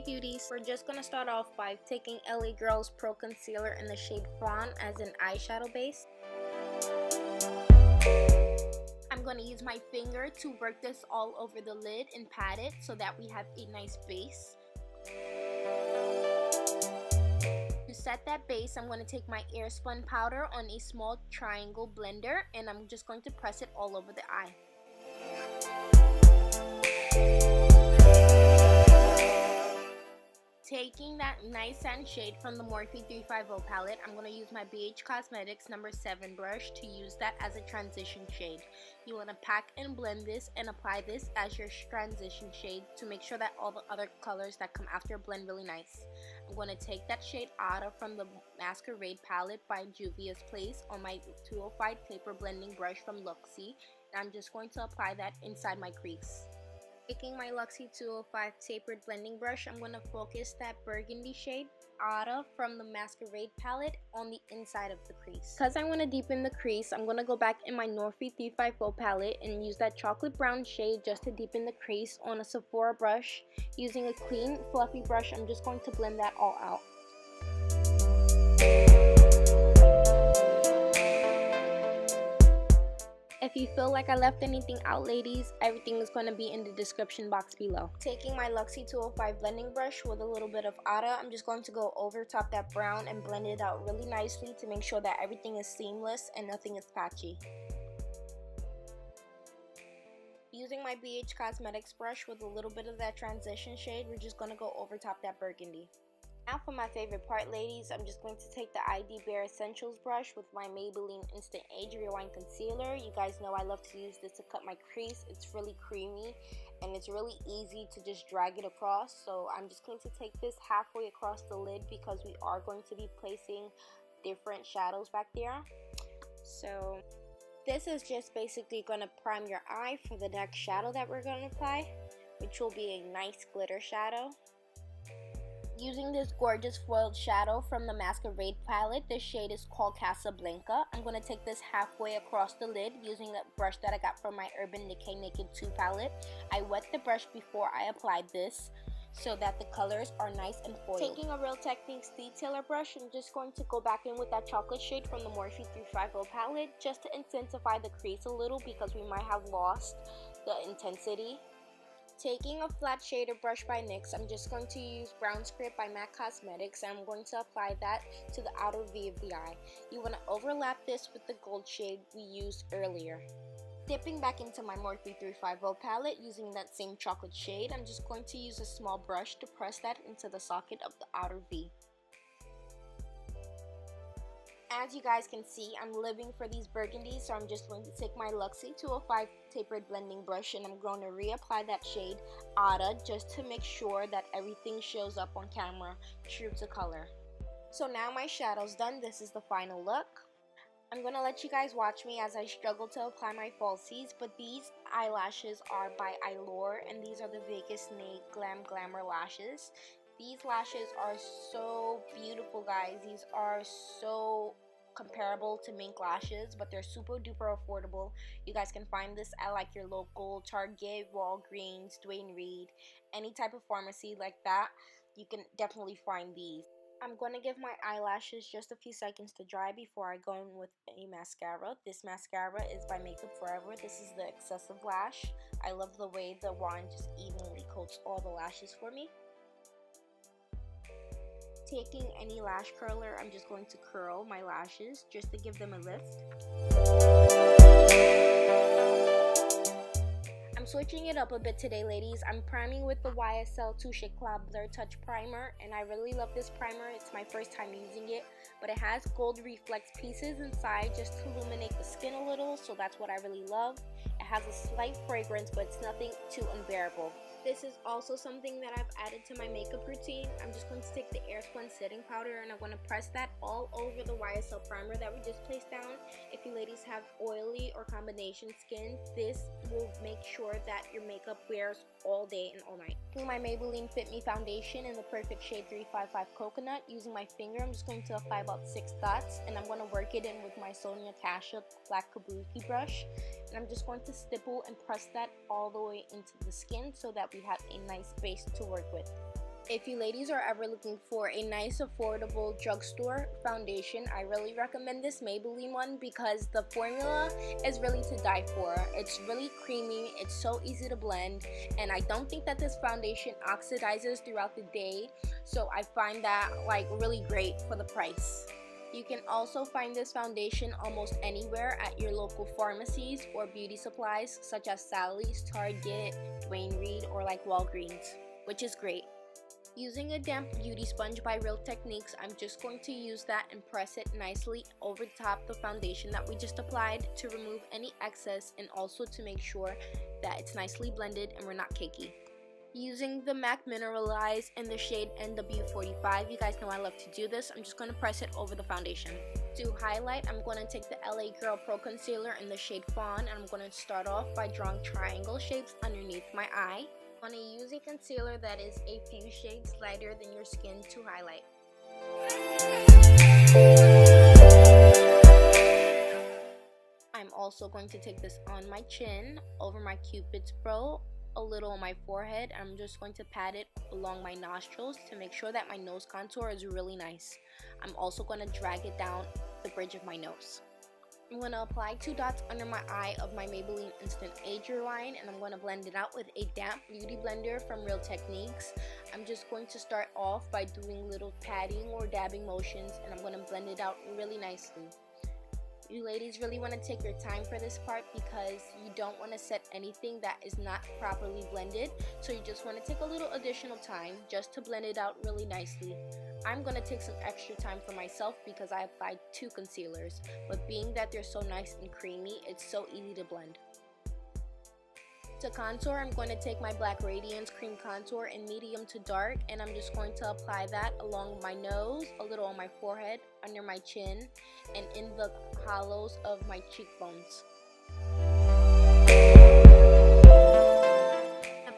beauties, we're just gonna start off by taking LA Girl's Pro Concealer in the shade Fawn as an eyeshadow base. I'm going to use my finger to work this all over the lid and pat it so that we have a nice base. To set that base, I'm going to take my Airspun powder on a small triangle blender and I'm just going to press it all over the eye. Taking that nice sand shade from the Morphe 350 palette, I'm going to use my BH Cosmetics number 7 brush to use that as a transition shade. You want to pack and blend this and apply this as your transition shade to make sure that all the other colors that come after blend really nice. I'm going to take that shade Ada from the Masquerade palette by Juvia's Place on my 205 paper blending brush from Luxie, and I'm just going to apply that inside my crease. Taking my Luxie 205 tapered blending brush, I'm going to focus that burgundy shade, Ada, from the Masquerade palette on the inside of the crease. Because I want to deepen the crease, I'm going to go back in my Morphe 350 palette and use that chocolate brown shade just to deepen the crease on a Sephora brush. Using a clean, fluffy brush, I'm just going to blend that all out. If you feel like I left anything out, ladies, everything is going to be in the description box below. Taking my Luxie 205 blending brush with a little bit of Ada, I'm just going to go over top that brown and blend it out really nicely to make sure that everything is seamless and nothing is patchy. Using my BH Cosmetics brush with a little bit of that transition shade, we're just going to go over top that burgundy. Now for my favorite part, ladies, I'm just going to take the ID Bare Essentials brush with my Maybelline Instant Age Rewind Concealer. You guys know I love to use this to cut my crease. It's really creamy and it's really easy to just drag it across. So I'm just going to take this halfway across the lid because we are going to be placing different shadows back there. So this is just basically going to prime your eye for the next shadow that we're going to apply, which will be a nice glitter shadow. Using this gorgeous foiled shadow from the Masquerade palette, this shade is called Casablanca. I'm going to take this halfway across the lid using the brush that I got from my Decay Naked 2 palette. I wet the brush before I applied this so that the colors are nice and foiled. Taking a Real Techniques detailer brush, I'm just going to go back in with that chocolate shade from the Morphe 350 palette just to intensify the crease a little because we might have lost the intensity. Taking a flat shader brush by NYX, I'm just going to use Brown Script by MAC Cosmetics and I'm going to apply that to the outer V of the eye. You want to overlap this with the gold shade we used earlier. Dipping back into my Morphe 350 palette using that same chocolate shade, I'm just going to use a small brush to press that into the socket of the outer V. As you guys can see, I'm living for these burgundies, so I'm just going to take my Luxie 205 tapered blending brush and I'm going to reapply that shade Ada just to make sure that everything shows up on camera true to color. So now my shadow's done. This is the final look. I'm going to let you guys watch me as I struggle to apply my falsies, but these eyelashes are by Eyelure and these are the Vegas Glamour lashes. These lashes are so beautiful, guys. These are so comparable to mink lashes, but they're super duper affordable. You guys can find this at like your local Target, Walgreens, Duane Reade, any type of pharmacy like that. You can definitely find these. I'm going to give my eyelashes just a few seconds to dry before I go in with a mascara. This mascara is by Makeup Forever. This is the Excessive Lash. I love the way the wand just evenly coats all the lashes for me. Taking any lash curler, I'm just going to curl my lashes just to give them a lift. I'm switching it up a bit today, ladies. I'm priming with the YSL Touche ECLAT Blur Touch Primer, and I really love this primer. It's my first time using it, but it has gold reflex pieces inside just to illuminate the skin a little, so that's what I really love. It has a slight fragrance, but it's nothing too unbearable. This is also something that I've added to my makeup routine. I'm just going to take the Airspun Setting powder and I'm going to press that all over the YSL primer that we just placed down. If you ladies have oily or combination skin, this will make sure that your makeup wears all day and all night. Taking my Maybelline Fit Me foundation in the perfect shade 355 Coconut, using my finger, I'm just going to apply about 6 dots and I'm going to work it in with my Sonia Kashuk black kabuki brush. And I'm just going to stipple and press that all the way into the skin so that we have a nice base to work with. If you ladies are ever looking for a nice affordable drugstore foundation, I really recommend this Maybelline one because the formula is really to die for. It's really creamy, it's so easy to blend, and I don't think that this foundation oxidizes throughout the day, so I find that like really great for the price. You can also find this foundation almost anywhere at your local pharmacies or beauty supplies such as Sally's, Target, Wayne Reed, or like Walgreens, which is great. Using a damp beauty sponge by Real Techniques, I'm just going to use that and press it nicely over top the foundation that we just applied to remove any excess and also to make sure that it's nicely blended and we're not cakey. Using the MAC Mineralize in the shade NW45, you guys know I love to do this. I'm just going to press it over the foundation. To highlight, I'm going to take the LA Girl Pro Concealer in the shade Fawn, and I'm going to start off by drawing triangle shapes underneath my eye. I'm going to use a concealer that is a few shades lighter than your skin to highlight. I'm also going to take this on my chin, over my Cupid's bow, a little on my forehead. I'm just going to pat it along my nostrils to make sure that my nose contour is really nice. I'm also going to drag it down the bridge of my nose. I'm going to apply 2 dots under my eye of my Maybelline Instant Ager line, and I'm going to blend it out with a damp beauty blender from Real Techniques. I'm just going to start off by doing little patting or dabbing motions, and I'm going to blend it out really nicely. You ladies really want to take your time for this part because you don't want to set anything that is not properly blended, so you just want to take a little additional time just to blend it out really nicely. I'm going to take some extra time for myself because I applied 2 concealers, but being that they're so nice and creamy, it's so easy to blend. To contour, I'm going to take my black Radiance cream contour in medium to dark, and I'm just going to apply that along my nose, a little on my forehead, under my chin, and in the hollows of my cheekbones.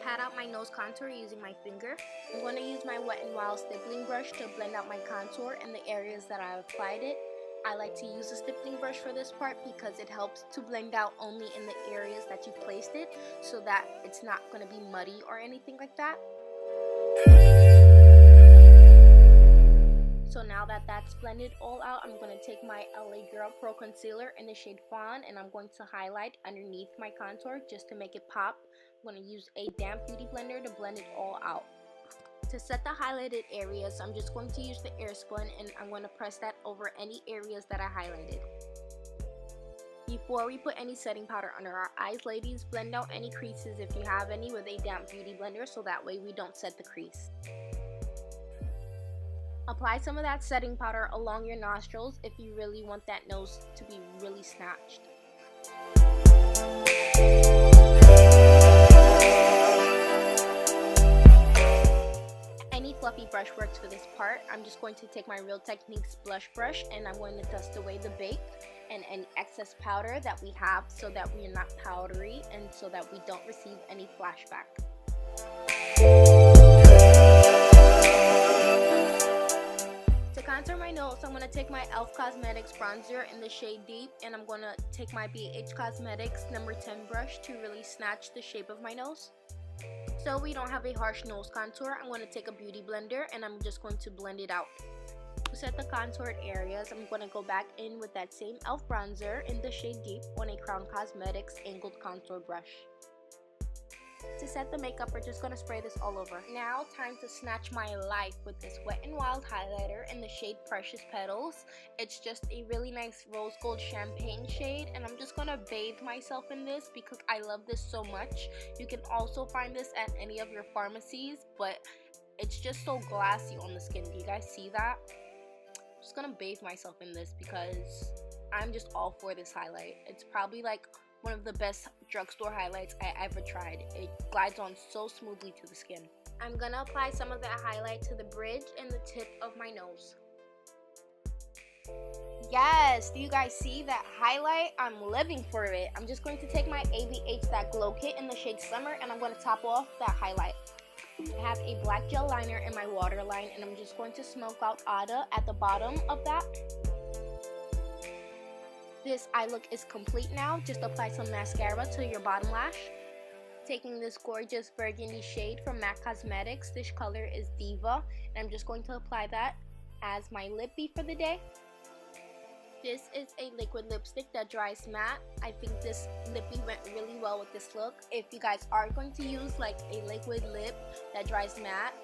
Pat out my nose contour using my finger. I'm going to use my Wet n Wild stippling brush to blend out my contour in the areas that I applied it. I like to use a stippling brush for this part because it helps to blend out only in the areas that you've placed it, so that it's not going to be muddy or anything like that. So now that that's blended all out, I'm going to take my LA Girl Pro Concealer in the shade Fawn, and I'm going to highlight underneath my contour just to make it pop. I'm going to use a damp beauty blender to blend it all out. To set the highlighted areas, I'm just going to use the Airspun, and I'm going to press that over any areas that I highlighted. Before we put any setting powder under our eyes, ladies, blend out any creases if you have any with a damp beauty blender, so that way we don't set the crease. Apply some of that setting powder along your nostrils if you really want that nose to be really snatched. Any fluffy brush works for this part. I'm just going to take my Real Techniques blush brush, and I'm going to dust away the bake and any excess powder that we have, so that we are not powdery and so that we don't receive any flashback. To contour my nose, I'm going to take my e.l.f. Cosmetics bronzer in the shade Deep, and I'm going to take my BH Cosmetics number 10 brush to really snatch the shape of my nose. So we don't have a harsh nose contour, I'm going to take a beauty blender and I'm just going to blend it out. To set the contoured areas, I'm going to go back in with that same e.l.f. bronzer in the shade Deep on a Crown Cosmetics angled contour brush. To set the makeup, we're just going to spray this all over. Now, time to snatch my life with this Wet n Wild highlighter in the shade Precious Petals. It's just a really nice rose gold champagne shade, and I'm just going to bathe myself in this because I love this so much. You can also find this at any of your pharmacies, but it's just so glassy on the skin. Do you guys see that? I'm just going to bathe myself in this because I'm just all for this highlight. It's probably like one of the best drugstore highlights I ever tried. It glides on so smoothly to the skin. I'm gonna apply some of that highlight to the bridge and the tip of my nose. Yes, do you guys see that highlight? I'm living for it. I'm just going to take my ABH That Glow Kit in the shade Summer, and I'm going to top off that highlight. I have a black gel liner in my waterline, and I'm just going to smoke out Ada at the bottom of that. This eye look is complete now. Just apply some mascara to your bottom lash. Taking this gorgeous burgundy shade from MAC Cosmetics. This color is Diva, and I'm just going to apply that as my lippy for the day. This is a liquid lipstick that dries matte. I think this lippy went really well with this look. If you guys are going to use like a liquid lip that dries matte,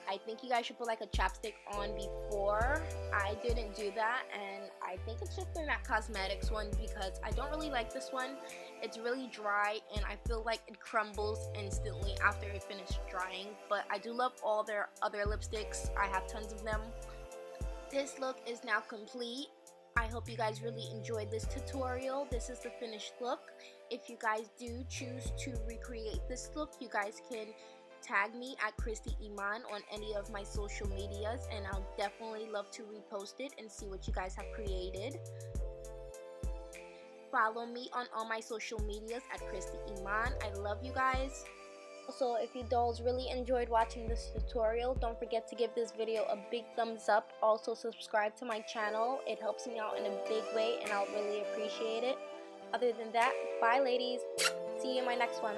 I think you guys should put like a chapstick on before. I didn't do that, and I think it's just the MAC Cosmetics one because I don't really like this one. It's really dry and I feel like it crumbles instantly after it finishes drying, but I do love all their other lipsticks. I have tons of them. This look is now complete. I hope you guys really enjoyed this tutorial. This is the finished look. If you guys do choose to recreate this look, you guys can tag me at Christie Iman on any of my social medias, and I'll definitely love to repost it and see what you guys have created. Follow me on all my social medias at Christie Iman. I love you guys. Also, if you dolls really enjoyed watching this tutorial, don't forget to give this video a big thumbs up. Also, subscribe to my channel. It helps me out in a big way and I'll really appreciate it. Other than that, bye ladies. See you in my next one.